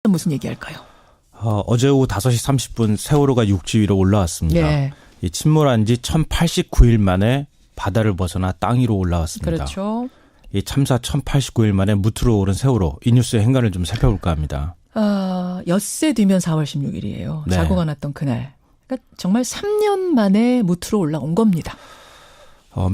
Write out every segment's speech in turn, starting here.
무슨 얘기할까요? 어제 오후 5시 30분 세월호가 육지 위로 올라왔습니다. 네. 이 침몰한 지 1089일 만에 바다를 벗어나 땅 위로 올라왔습니다. 그렇죠. 이 참사 1089일 만에 무트로 오른 세월호, 이 뉴스의 행간을 좀 살펴볼까 합니다. 엿새 뒤면 4월 16일이에요. 네. 사고가 났던 그날. 그러니까 정말 3년 만에 무트로 올라온 겁니다.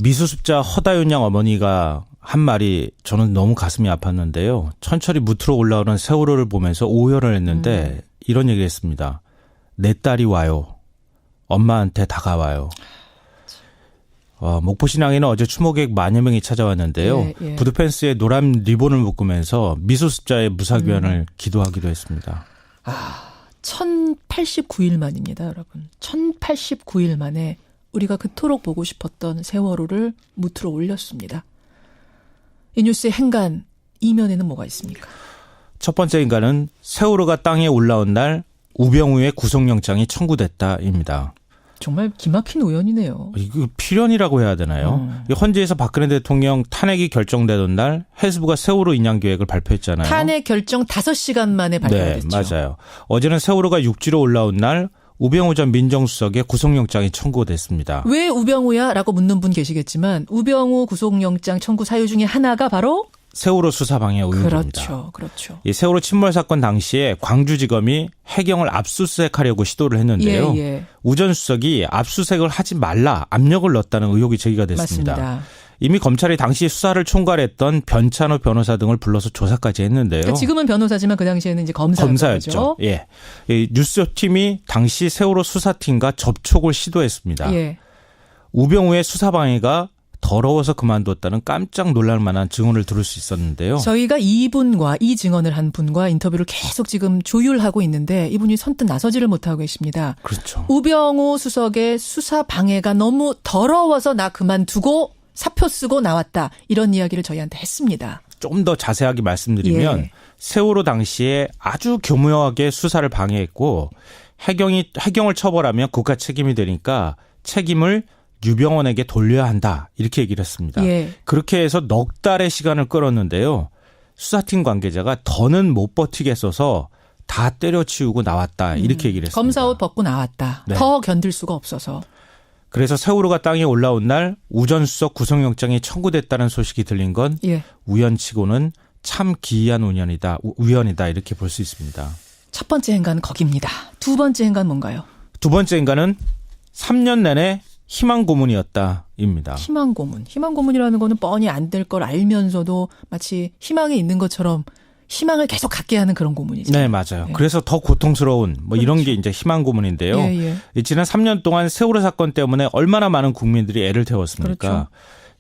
미수습자 허다윤 양 어머니가 한 말이 저는 너무 가슴이 아팠는데요. 천천히 무트로 올라오는 세월호를 보면서 오열을 했는데 이런 얘기를 했습니다. 내 딸이 와요. 엄마한테 다가와요. 목포신앙에는 어제 추모객 만여 명이 찾아왔는데요. 예, 예. 부두펜스에 노란 리본을 묶으면서 미수습자의 무사귀환을 기도하기도 했습니다. 1089일 만입니다, 여러분. 1089일 만에 우리가 그토록 보고 싶었던 세월호를 무트로 올렸습니다. 이 뉴스의 행간 이면에는 뭐가 있습니까? 첫 번째 인간은 세월호가 땅에 올라온 날 우병우의 구속영장이 청구됐다입니다. 정말 기막힌 우연이네요. 이거 필연이라고 해야 되나요? 헌재에서 박근혜 대통령 탄핵이 결정되던 날 해수부가 세월호 인양 계획을 발표했잖아요. 탄핵 결정 5시간 만에 발표됐죠. 네, 맞아요. 어제는 세월호가 육지로 올라온 날 우병우 전 민정수석의 구속영장이 청구됐습니다. 왜 우병우야? 라고 묻는 분 계시겠지만 우병우 구속영장 청구 사유 중에 하나가 바로 세월호 수사 방해 의혹입니다. 그렇죠. 이 세월호 침몰 사건 당시에 광주지검이 해경을 압수수색하려고 시도를 했는데요. 예. 우 전 수석이 압수수색을 하지 말라 압력을 넣었다는 의혹이 제기가 됐습니다. 맞습니다. 이미 검찰이 당시 수사를 총괄했던 변찬호 변호사 등을 불러서 조사까지 했는데요. 그러니까 지금은 변호사지만 그 당시에는 이제 검사였죠. 예. 이 뉴스팀이 당시 세월호 수사팀과 접촉을 시도했습니다. 예. 우병우의 수사 방해가 더러워서 그만뒀다는 깜짝 놀랄 만한 증언을 들을 수 있었는데요. 저희가 이 증언을 한 분과 인터뷰를 계속 지금 조율하고 있는데 이분이 선뜻 나서지를 못하고 계십니다. 그렇죠. 우병우 수석의 수사 방해가 너무 더러워서 나 그만두고 사표 쓰고 나왔다. 이런 이야기를 저희한테 했습니다. 좀 더 자세하게 말씀드리면 세월호 당시에 아주 교묘하게 수사를 방해했고 해경을 처벌하면 국가 책임이 되니까 책임을 유병원에게 돌려야 한다. 이렇게 얘기를 했습니다. 그렇게 해서 넉 달의 시간을 끌었는데요. 수사팀 관계자가 더는 못 버티겠어서 다 때려치우고 나왔다. 이렇게 얘기를 했습니다. 검사 옷 벗고 나왔다. 네. 더 견딜 수가 없어서. 그래서 세월호가 땅에 올라온 날 우 전 수석 구속영장이 청구됐다는 소식이 들린 건 우연치고는 참 기이한 우연이다 이렇게 볼 수 있습니다. 첫 번째 행간은 거기입니다. 두 번째 행간 뭔가요? 두 번째 인간은 3년 내내 희망 고문이었다입니다. 희망 고문이라는 거는 뻔히 안 될 걸 알면서도 마치 희망이 있는 것처럼 희망을 계속 갖게 하는 그런 고문이죠. 네, 맞아요. 그래서 더 고통스러운 이런 게 이제 희망 고문인데요. 지난 3년 동안 세월호 사건 때문에 얼마나 많은 국민들이 애를 태웠습니까? 그렇죠.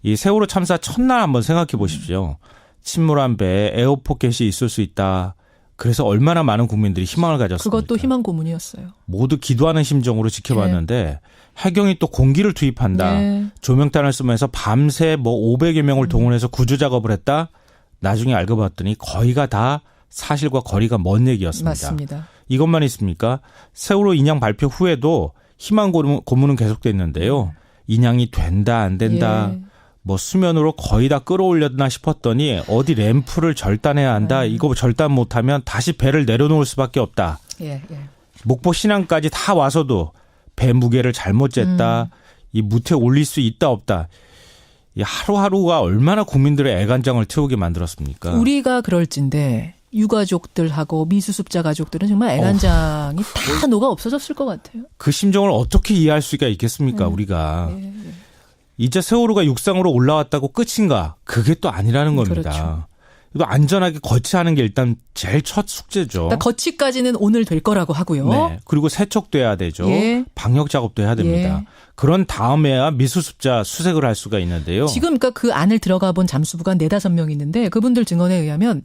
이 세월호 참사 첫날 한번 생각해 보십시오. 침몰한 배에 에어포켓이 있을 수 있다. 그래서 얼마나 많은 국민들이 희망을 가졌습니까? 그것도 희망 고문이었어요. 모두 기도하는 심정으로 지켜봤는데 해경이 또 공기를 투입한다. 조명탄을 쓰면서 밤새 500여 명을 동원해서 구조 작업을 했다. 나중에 알고 봤더니 거의가 다 사실과 거리가 먼 얘기였습니다. 맞습니다. 이것만 있습니까? 세월호 인양 발표 후에도 희망 고문은 계속됐는데요. 인양이 된다 안 된다. 수면으로 거의 다 끌어올렸나 싶었더니 어디 램프를 절단해야 한다. 이거 절단 못하면 다시 배를 내려놓을 수밖에 없다. 목포 신항까지 다 와서도 배 무게를 잘못 쟀다. 이 무태 올릴 수 있다 없다. 이 하루하루가 얼마나 국민들의 애간장을 태우게 만들었습니까? 우리가 그럴진데 유가족들하고 미수습자 가족들은 정말 애간장이 다 녹아 없어졌을 것 같아요. 그 심정을 어떻게 이해할 수가 있겠습니까? 우리가. 이제 세월호가 육상으로 올라왔다고 끝인가? 그게 또 아니라는 겁니다. 그렇죠. 또 안전하게 거치하는 게 일단 제일 첫 숙제죠. 거치까지는 오늘 될 거라고 하고요. 네. 그리고 세척돼야 되죠. 방역 작업도 해야 됩니다. 그런 다음에야 미수습자 수색을 할 수가 있는데요. 지금 그러니까 그 안을 들어가 본 잠수부가 4-5명 있는데 그분들 증언에 의하면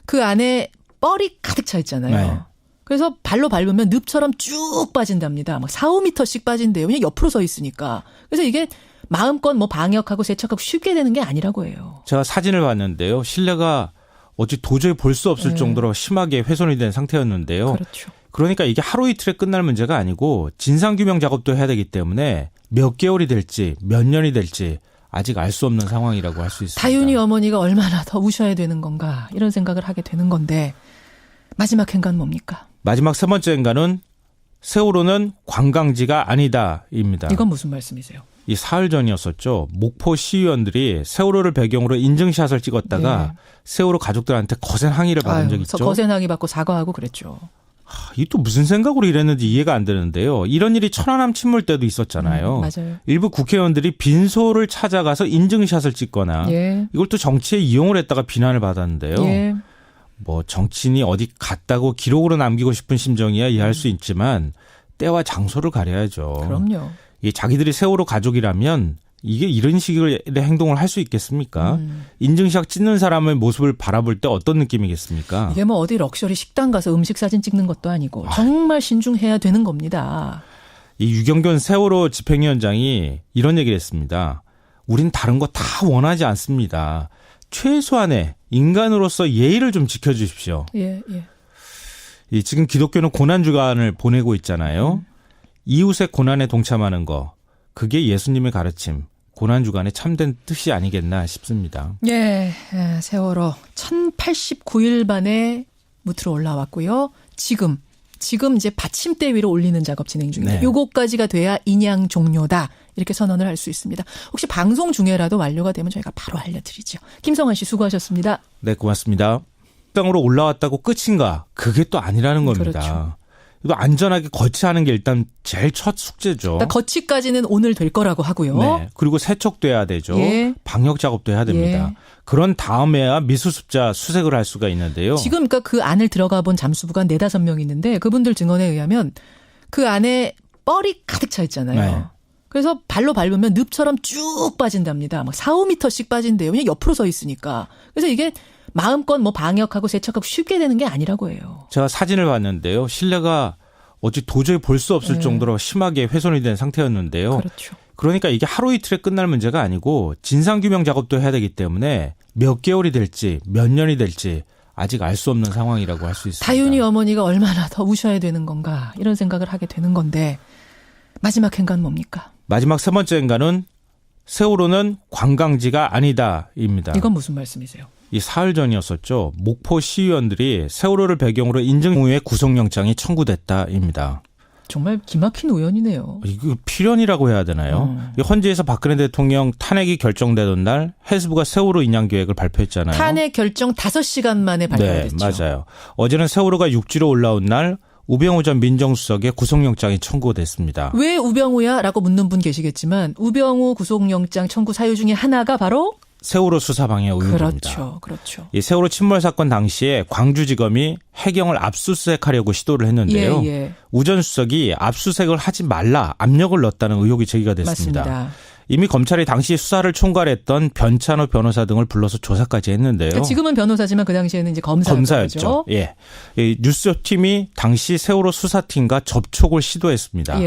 그 안에 뻘이 가득 차 있잖아요. 그래서 발로 밟으면 늪처럼 쭉 빠진답니다. 막 4-5m씩 빠진대요. 그냥 옆으로 서 있으니까. 그래서 이게 마음껏 방역하고 세척하고 쉽게 되는 게 아니라고 해요. 제가 사진을 봤는데요. 실내가 어찌 도저히 볼 수 없을 정도로 심하게 훼손이 된 상태였는데요. 그렇죠. 그러니까 이게 하루 이틀에 끝날 문제가 아니고 진상규명 작업도 해야 되기 때문에 몇 개월이 될지 몇 년이 될지 아직 알 수 없는 상황이라고 할 수 있습니다. 다윤이 어머니가 얼마나 더 우셔야 되는 건가 이런 생각을 하게 되는 건데 마지막 행간 뭡니까? 마지막 세 번째 행간은 세월호는 관광지가 아니다입니다. 이건 무슨 말씀이세요? 이 사흘 전이었었죠. 목포 시의원들이 세월호를 배경으로 인증샷을 찍었다가 세월호 가족들한테 거센 항의를 받은 적이 있죠. 거센 항의 받고 사과하고 그랬죠. 이 또 무슨 생각으로 이랬는지 이해가 안 되는데요. 이런 일이 천안함 침몰 때도 있었잖아요. 맞아요. 일부 국회의원들이 빈소를 찾아가서 인증샷을 찍거나 이걸 또 정치에 이용을 했다가 비난을 받았는데요. 뭐 정치인이 어디 갔다고 기록으로 남기고 싶은 심정이야 이해할 수 있지만 때와 장소를 가려야죠. 그럼요. 이 자기들이 세월호 가족이라면 이게 이런 식의 행동을 할 수 있겠습니까? 인증샷 찍는 사람의 모습을 바라볼 때 어떤 느낌이겠습니까? 이게 뭐 어디 럭셔리 식당 가서 음식 사진 찍는 것도 아니고 정말 신중해야 되는 겁니다. 이 유경균 세월호 집행위원장이 이런 얘기를 했습니다. 우린 다른 거 다 원하지 않습니다. 최소한의 인간으로서 예의를 좀 지켜주십시오. 이 지금 기독교는 고난주간을 보내고 있잖아요. 이웃의 고난에 동참하는 거. 그게 예수님의 가르침, 고난주간의 참된 뜻이 아니겠나 싶습니다. 세월호 1089일 만에 무트로 올라왔고요. 지금 이제 받침대 위로 올리는 작업 진행 중입니다. 요거까지가 돼야 인양 종료다. 이렇게 선언을 할 수 있습니다. 혹시 방송 중에라도 완료가 되면 저희가 바로 알려드리죠. 김성환 씨 수고하셨습니다. 네, 고맙습니다. 땅으로 올라왔다고 끝인가? 그게 또 아니라는 겁니다. 그렇죠. 이거 안전하게 거치하는 게 일단 제일 첫 숙제죠. 그러니까 거치까지는 오늘 될 거라고 하고요. 네. 그리고 세척돼야 되죠. 방역 작업도 해야 됩니다. 그런 다음에야 미수습자 수색을 할 수가 있는데요. 지금 그러니까 그 안을 들어가 본 잠수부가 4-5명 있는데 그분들 증언에 의하면 그 안에 뻘이 가득 차 있잖아요. 그래서 발로 밟으면 늪처럼 쭉 빠진답니다. 막 4-5m씩 빠진대요. 그냥 옆으로 서 있으니까. 그래서 이게 마음껏 뭐 방역하고 세척하고 쉽게 되는 게 아니라고 해요. 제가 사진을 봤는데요. 실내가 어찌 도저히 볼 수 없을 정도로 심하게 훼손이 된 상태였는데요. 그렇죠. 그러니까 이게 하루 이틀에 끝날 문제가 아니고 진상규명 작업도 해야 되기 때문에 몇 개월이 될지 몇 년이 될지 아직 알 수 없는 상황이라고 할 수 있습니다. 다윤이 어머니가 얼마나 더 우셔야 되는 건가 이런 생각을 하게 되는 건데 마지막 행간 뭡니까? 마지막 세 번째 행간은 세월호는 관광지가 아니다입니다. 이건 무슨 말씀이세요? 이 사흘 전이었었죠. 목포 시의원들이 세월호를 배경으로 인증 후에 구속영장이 청구됐다입니다. 정말 기막힌 우연이네요. 이거 필연이라고 해야 되나요? 헌재에서 박근혜 대통령 탄핵이 결정되던 날 해수부가 세월호 인양 계획을 발표했잖아요. 탄핵 결정 5시간 만에 발표됐죠. 네, 맞아요. 어제는 세월호가 육지로 올라온 날 우병우 전 민정수석의 구속영장이 청구됐습니다. 왜 우병우야? 라고 묻는 분 계시겠지만 우병우 구속영장 청구 사유 중에 하나가 바로 세월호 수사 방해 의혹입니다. 그렇죠. 이 세월호 침몰 사건 당시에 광주지검이 해경을 압수수색하려고 시도를 했는데요. 우 전 수석이 압수수색을 하지 말라 압력을 넣었다는 의혹이 제기가 됐습니다. 맞습니다. 이미 검찰이 당시 수사를 총괄했던 변찬호 변호사 등을 불러서 조사까지 했는데요. 그러니까 지금은 변호사지만 그 당시에는 이제 검사였죠. 예. 이 뉴스팀이 당시 세월호 수사팀과 접촉을 시도했습니다.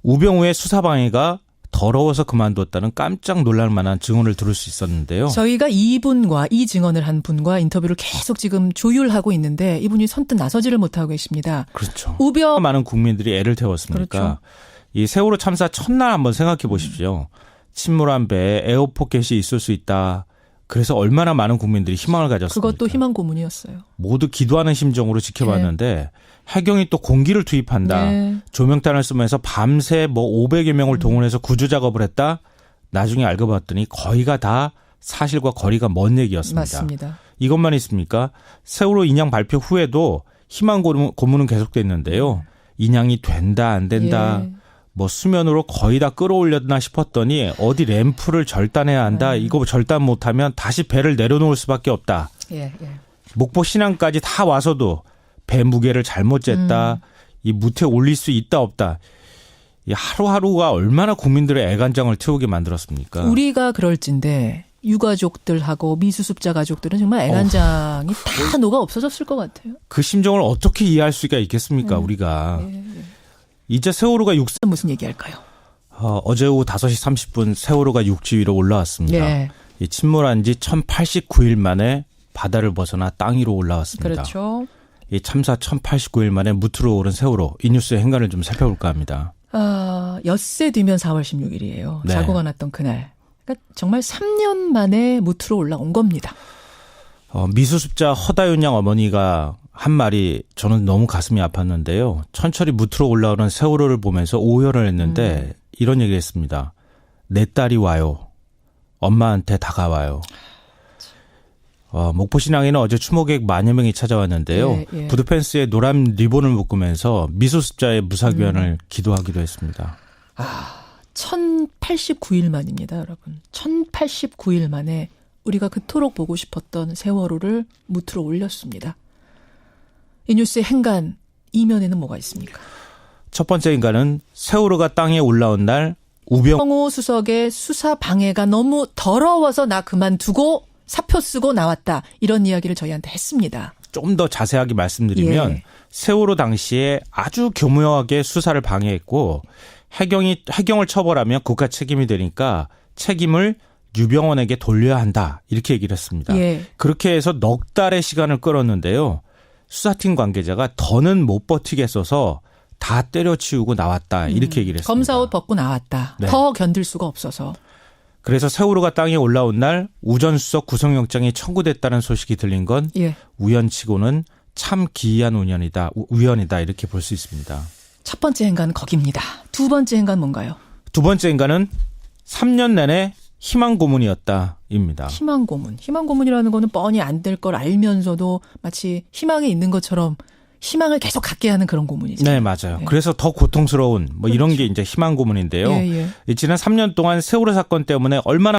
우병우의 수사 방해가 더러워서 그만뒀다는 깜짝 놀랄 만한 증언을 들을 수 있었는데요. 저희가 이분과 이 증언을 한 분과 인터뷰를 계속 지금 조율하고 있는데 이분이 선뜻 나서지를 못하고 계십니다. 그렇죠. 많은 국민들이 애를 태웠습니까? 그렇죠. 이 세월호 참사 첫날 한번 생각해 보십시오. 침몰한 배에 에어포켓이 있을 수 있다. 그래서 얼마나 많은 국민들이 희망을 가졌습니까? 그것도 희망 고문이었어요. 모두 기도하는 심정으로 지켜봤는데 해경이 또 공기를 투입한다. 조명탄을 쓰면서 밤새 뭐 500여 명을 동원해서 구조 작업을 했다. 나중에 알고 봤더니 거의가 다 사실과 거리가 먼 얘기였습니다. 맞습니다. 이것만 있습니까? 세월호 인양 발표 후에도 희망 고문은 계속됐는데요. 인양이 된다 안 된다. 뭐 수면으로 거의 다 끌어올렸나 싶었더니 어디 램프를 절단해야 한다. 이거 절단 못하면 다시 배를 내려놓을 수밖에 없다. 목포 신항까지 다 와서도 배 무게를 잘못 쟀다. 이 무태 올릴 수 있다 없다. 이 하루하루가 얼마나 국민들의 애간장을 태우게 만들었습니까? 우리가 그럴진데 유가족들하고 미수습자 가족들은 정말 애간장이 다 녹아 없어졌을 것 같아요. 그 심정을 어떻게 이해할 수가 있겠습니까? 우리가. 이제 세월호가 무슨 얘기할까요? 어제 오후 5시 30분 세월호가 육지 위로 올라왔습니다. 이 침몰한 지 1089일 만에 바다를 벗어나 땅 위로 올라왔습니다. 그렇죠. 이 참사 1089일 만에 무트로 오른 세월호. 이 뉴스의 행간을 좀 살펴볼까 합니다. 엿새 뒤면 4월 16일이에요. 사고가 났던 그날. 그러니까 정말 3년 만에 무트로 올라온 겁니다. 미수습자 허다윤 양 어머니가 한 말이 저는 너무 가슴이 아팠는데요. 천천히 무트로 올라오는 세월호를 보면서 오열을 했는데 이런 얘기를 했습니다. 내 딸이 와요. 엄마한테 다가와요. 목포 신항에는 어제 추모객 만여 명이 찾아왔는데요. 예, 예. 부두펜스에 노란 리본을 묶으면서 미소습자의 무사귀환을 기도하기도 했습니다. 1089일 만입니다, 여러분. 1089일 만에 우리가 그토록 보고 싶었던 세월호를 무트로 올렸습니다. 이 뉴스의 행간 이면에는 뭐가 있습니까? 첫 번째 인간은 세월호가 땅에 올라온 날 성호 수석의 수사 방해가 너무 더러워서 나 그만두고 사표 쓰고 나왔다. 이런 이야기를 저희한테 했습니다. 좀 더 자세하게 말씀드리면 예. 세월호 당시에 아주 교묘하게 수사를 방해했고 해경을 처벌하면 국가 책임이 되니까 책임을 유병원에게 돌려야 한다. 이렇게 얘기를 했습니다. 예. 그렇게 해서 넉 달의 시간을 끌었는데요. 수사팀 관계자가 더는 못 버티겠어서 다 때려치우고 나왔다. 이렇게 얘기를 했습니다. 검사 옷 벗고 나왔다. 네. 더 견딜 수가 없어서. 그래서 세월호가 땅에 올라온 날 우전수석 구속영장이 청구됐다는 소식이 들린 건 예. 우연치고는 참 기이한 우연이다 이렇게 볼 수 있습니다. 첫 번째 행간은 거기입니다. 두 번째 행간 뭔가요? 두 번째 인간은 3년 내내 희망 고문이었다입니다. 희망 고문. 희망 고문이라는 거는 뻔히 안 될 걸 알면서도 마치 희망이 있는 것처럼 희망을 계속 갖게 하는 그런 고문이죠. 네, 맞아요. 네. 그래서 더 고통스러운 이런 게 이제 희망 고문인데요. 예, 예. 지난 3년 동안 세월호 사건 때문에 얼마나